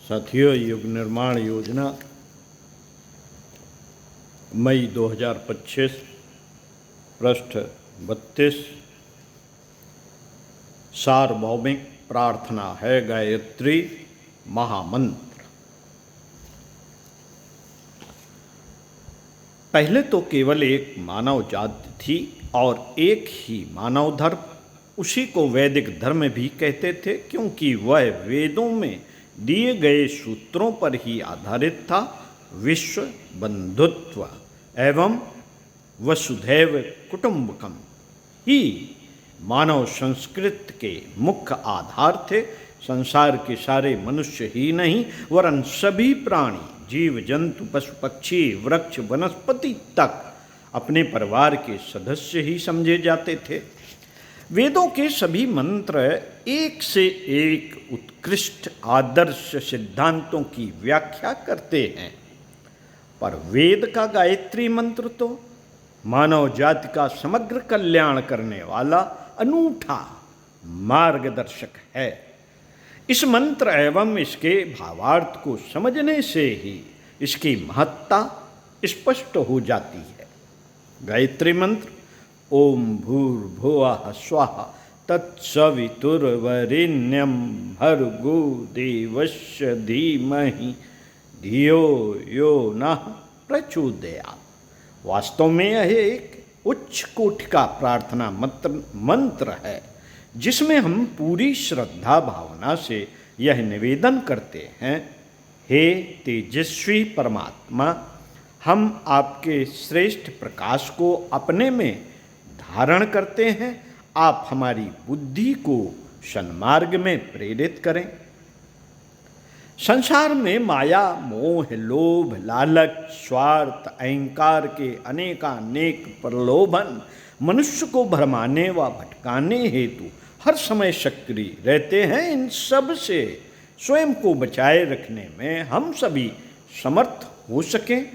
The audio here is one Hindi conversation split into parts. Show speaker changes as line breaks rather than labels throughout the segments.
साथियों, युग निर्माण योजना मई 2025, पृष्ठ 32। सार्वभौमिक प्रार्थना है गायत्री महामंत्र। पहले तो केवल एक मानव जाति थी और एक ही मानव धर्म। उसी को वैदिक धर्म भी कहते थे, क्योंकि वह वेदों में दिए गए सूत्रों पर ही आधारित था। विश्व बंधुत्व एवं वसुधैव कुटुंबकम ही मानव संस्कृति के मुख्य आधार थे। संसार के सारे मनुष्य ही नहीं, वरन सभी प्राणी, जीव जंतु, पशु पक्षी, वृक्ष, वनस्पति तक अपने परिवार के सदस्य ही समझे जाते थे। वेदों के सभी मंत्र एक से एक उत्कृष्ट आदर्श सिद्धांतों की व्याख्या करते हैं, पर वेद का गायत्री मंत्र तो मानव जाति का समग्र कल्याण करने वाला अनूठा मार्गदर्शक है। इस मंत्र एवं इसके भावार्थ को समझने से ही इसकी महत्ता स्पष्ट हो जाती है। गायत्री मंत्र ओम भूर्भुवः स्वः तत्सवितुर्वरेण्यं भर्गो देवस्य धीमहि धियो यो नः प्रचोदयात्। वास्तव में यह एक उच्च कोटि का प्रार्थना मंत्र है, जिसमें हम पूरी श्रद्धा भावना से यह निवेदन करते हैं, हे तेजस्वी परमात्मा, हम आपके श्रेष्ठ प्रकाश को अपने में धारण करते हैं। आप हमारी बुद्धि को सन्मार्ग में प्रेरित करें। संसार में माया, मोह, लोभ, लालच, स्वार्थ, अहंकार के अनेकानेक प्रलोभन मनुष्य को भरमाने व भटकाने हेतु हर समय सक्रिय रहते हैं। इन सब से स्वयं को बचाए रखने में हम सभी समर्थ हो सकें,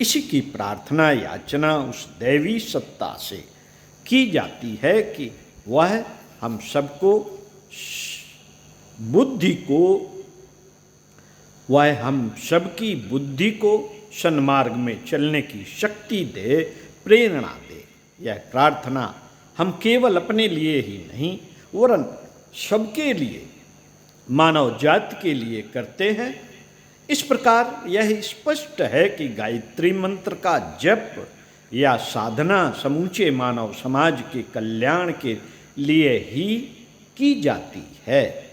इसी की प्रार्थना याचना उस दैवी सत्ता से की जाती है कि वह हम सबको सबकी बुद्धि को सन्मार्ग में चलने की शक्ति दे, प्रेरणा दे। यह प्रार्थना हम केवल अपने लिए ही नहीं, वरन सबके लिए, मानव जाति के लिए करते हैं। इस प्रकार यह स्पष्ट है कि गायत्री मंत्र का जप या साधना समूचे मानव समाज के कल्याण के लिए ही की जाती है।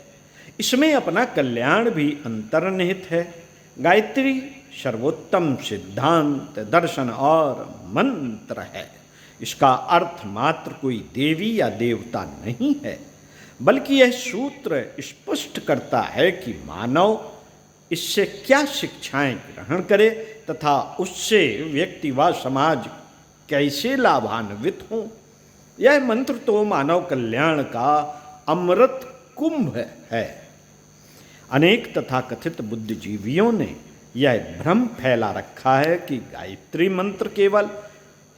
इसमें अपना कल्याण भी अंतर्निहित है। गायत्री सर्वोत्तम सिद्धांत, दर्शन और मंत्र है। इसका अर्थ मात्र कोई देवी या देवता नहीं है, बल्कि यह सूत्र स्पष्ट करता है कि मानव इससे क्या शिक्षाएं ग्रहण करे तथा उससे व्यक्ति व समाज कैसे लाभान्वित हों। यह मंत्र तो मानव कल्याण का अमृत कुंभ है। अनेक तथाकथित बुद्धिजीवियों ने यह भ्रम फैला रखा है कि गायत्री मंत्र केवल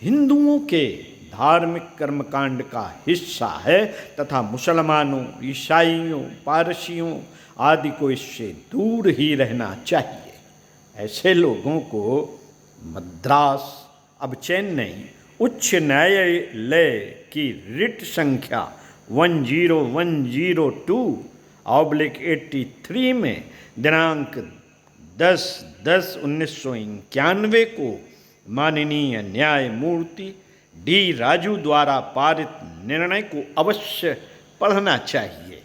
हिंदुओं के धार्मिक कर्मकांड का हिस्सा है तथा मुसलमानों, ईसाइयों, पारसियों आदि को इससे दूर ही रहना चाहिए। ऐसे लोगों को मद्रास, अब चेन्नई उच्च न्यायालय की रिट संख्या 10102/83 में दिनांक 10/10/1991 को माननीय न्यायमूर्ति डी राजू द्वारा पारित निर्णय को अवश्य पढ़ना चाहिए।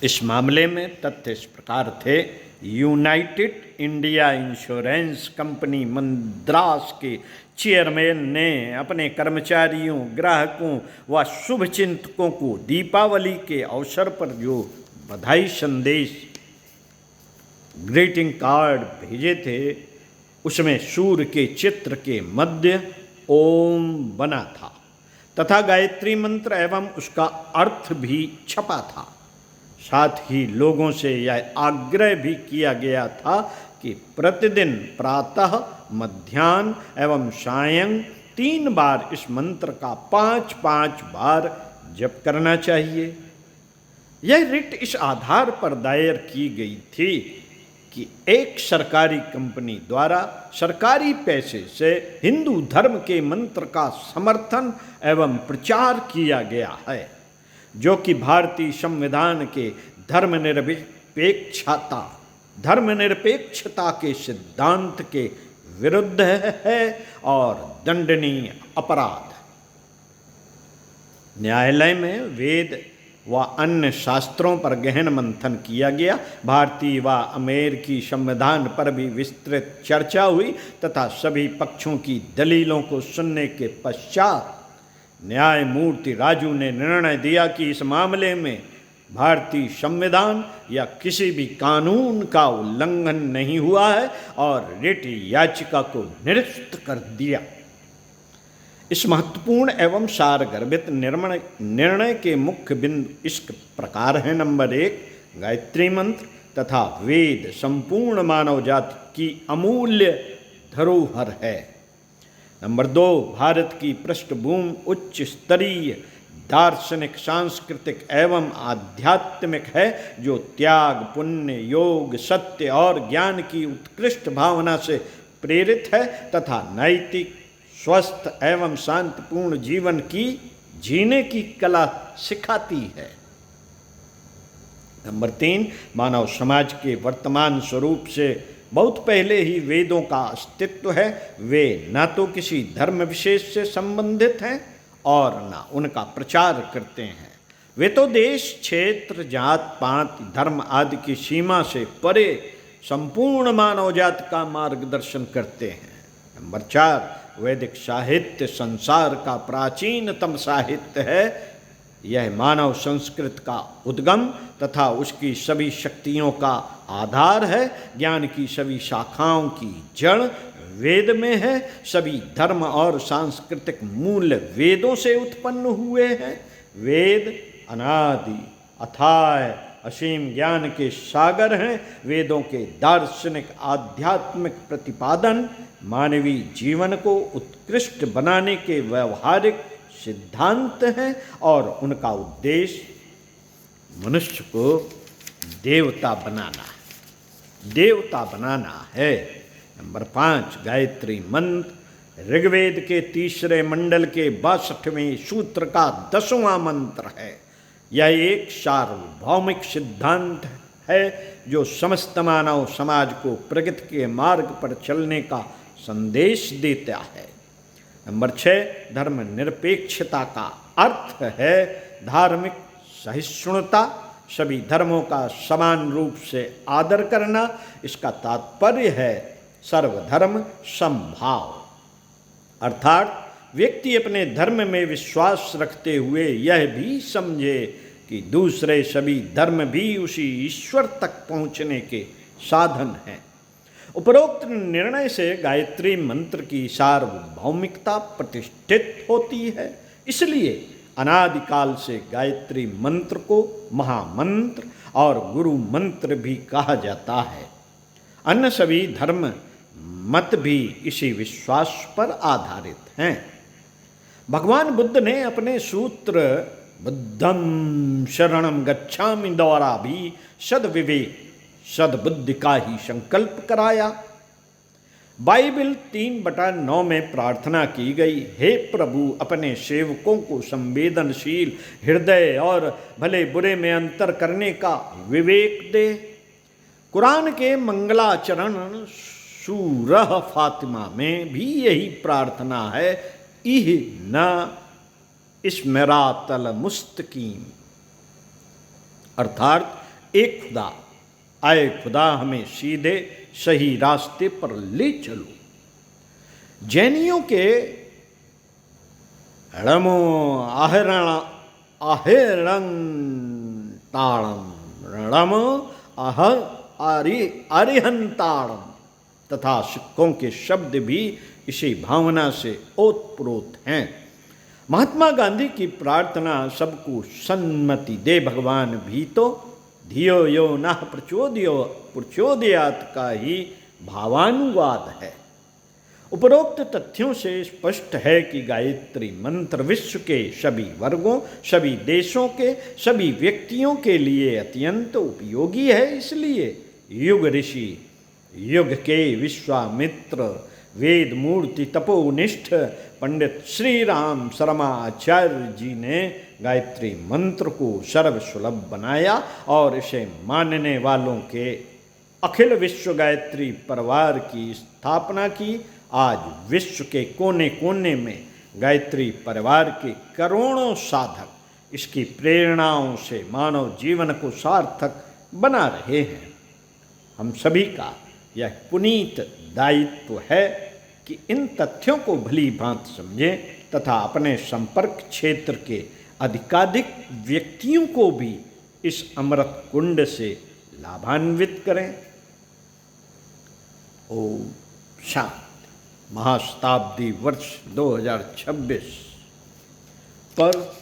इस मामले में तथ्य इस प्रकार थे। United India insurance company Madras के चेयरमैन ने अपने कर्मचारियों, ग्राहकों व शुभचिंतकों को दीपावली के अवसर पर जो बधाई संदेश, ग्रीटिंग कार्ड भेजे थे, उसमें सूर्य के चित्र के मध्य ओम बना था तथा गायत्री मंत्र एवं उसका अर्थ भी छपा था। साथ ही लोगों से यह आग्रह भी किया गया था कि प्रतिदिन प्रातः, मध्याह्न एवं सायं 3 बार इस मंत्र का 5-5 बार जप करना चाहिए। यह रिट इस आधार पर दायर की गई थी कि एक सरकारी कंपनी द्वारा सरकारी पैसे से हिंदू धर्म के मंत्र का समर्थन एवं प्रचार किया गया है, जो कि भारतीय संविधान के धर्मनिरपेक्षता के सिद्धांत के विरुद्ध है और दंडनीय अपराध। न्यायालय में वेद व अन्य शास्त्रों पर गहन मंथन किया गया। भारतीय व अमेरिकी संविधान पर भी विस्तृत चर्चा हुई तथा सभी पक्षों की दलीलों को सुनने के पश्चात न्यायमूर्ति राजू ने निर्णय दिया कि इस मामले में भारतीय संविधान या किसी भी कानून का उल्लंघन नहीं हुआ है और रिट याचिका को निरस्त कर दिया। इस महत्वपूर्ण एवं सारगर्भित निर्णय के मुख्य बिंदु इस प्रकार हैं। नंबर 1, गायत्री मंत्र तथा वेद संपूर्ण मानव जाति की अमूल्य धरोहर है। नंबर 2, भारत की पृष्ठभूमि उच्च स्तरीय दार्शनिक, सांस्कृतिक एवं आध्यात्मिक है, जो त्याग, पुण्य, योग, सत्य और ज्ञान की उत्कृष्ट भावना से प्रेरित है तथा नैतिक, स्वस्थ एवं शांतिपूर्ण जीवन की जीने की कला सिखाती है। नंबर 3, मानव समाज के वर्तमान स्वरूप से बहुत पहले ही वेदों का अस्तित्व है। वे न तो किसी धर्म विशेष से संबंधित हैं और न उनका प्रचार करते हैं। वे तो देश, क्षेत्र, जात पात, धर्म आदि की सीमा से परे संपूर्ण मानव जाति का मार्गदर्शन करते हैं। नंबर 4, वैदिक साहित्य संसार का प्राचीनतम साहित्य है। यह मानव संस्कृति का उद्गम तथा उसकी सभी शक्तियों का आधार है। ज्ञान की सभी शाखाओं की जड़ वेद में है। सभी धर्म और सांस्कृतिक मूल्य वेदों से उत्पन्न हुए हैं। वेद अनादि, अथाय, असीम ज्ञान के सागर हैं। वेदों के दार्शनिक, आध्यात्मिक प्रतिपादन मानवीय जीवन को उत्कृष्ट बनाने के व्यवहारिक सिद्धांत हैं और उनका उद्देश्य मनुष्य को देवता बनाना है। नंबर 5, गायत्री मंत्र ऋग्वेद के 3 मंडल के 62वें सूत्र का 10वां मंत्र है। यह एक सार्वभौमिक सिद्धांत है जो समस्त मानव समाज को प्रगति के मार्ग पर चलने का संदेश देता है। नंबर 6, धर्मनिरपेक्षता का अर्थ है धार्मिक सहिष्णुता, सभी धर्मों का समान रूप से आदर करना। इसका तात्पर्य है सर्वधर्म समभाव, अर्थात व्यक्ति अपने धर्म में विश्वास रखते हुए यह भी समझे कि दूसरे सभी धर्म भी उसी ईश्वर तक पहुँचने के साधन हैं। उपरोक्त निर्णय से गायत्री मंत्र की सार्वभौमिकता प्रतिष्ठित होती है। इसलिए अनादिकाल से गायत्री मंत्र को महामंत्र और गुरु मंत्र भी कहा जाता है। अन्य सभी धर्म मत भी इसी विश्वास पर आधारित हैं। भगवान बुद्ध ने अपने सूत्र बुद्धं शरणं गच्छामि द्वारा भी सद्विवेक, सद्बुद्धि का ही संकल्प कराया। बाइबल 3/9 में प्रार्थना की गई, हे प्रभु अपने सेवकों को संवेदनशील हृदय और भले बुरे में अंतर करने का विवेक दे। कुरान के मंगलाचरण सूरह फातिमा में भी यही प्रार्थना है, इह न इस्मेरातल मुस्तकीम, अर्थात एक खुदा, आए खुदा हमें सीधे सही रास्ते पर ले चलो। जैनियों के रणमो आहेरण ताड़म रणम अरिहंताड़म तथा सिक्कों के शब्द भी इसी भावना से ओतप्रोत हैं। महात्मा गांधी की प्रार्थना सबको सन्मति दे भगवान भी तो धियो यो न प्रचोदयात का ही भावानुवाद है। उपरोक्त तथ्यों से स्पष्ट है कि गायत्री मंत्र विश्व के सभी वर्गों, सभी देशों के सभी व्यक्तियों के लिए अत्यंत उपयोगी है। इसलिए युग ऋषि, युग के विश्वामित्र, वेद मूर्ति तपोनिष्ठ पंडित श्री राम शर्मा आचार्य जी ने गायत्री मंत्र को सर्वसुलभ बनाया और इसे मानने वालों के अखिल विश्व गायत्री परिवार की स्थापना की। आज विश्व के कोने कोने में गायत्री परिवार के करोड़ों साधक इसकी प्रेरणाओं से मानव जीवन को सार्थक बना रहे हैं। हम सभी का यह पुनीत दायित्व है कि इन तथ्यों को भली भांति समझें तथा अपने संपर्क क्षेत्र के अधिकाधिक व्यक्तियों को भी इस अमृत कुंड से लाभान्वित करें। ओम शांति। महाशताब्दी वर्ष 2026 पर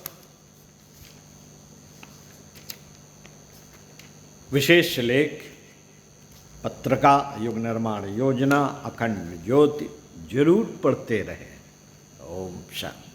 विशेष लेख, पत्रिका युग निर्माण योजना अखंड ज्योति जरूर पढ़ते रहें। ओम शांति।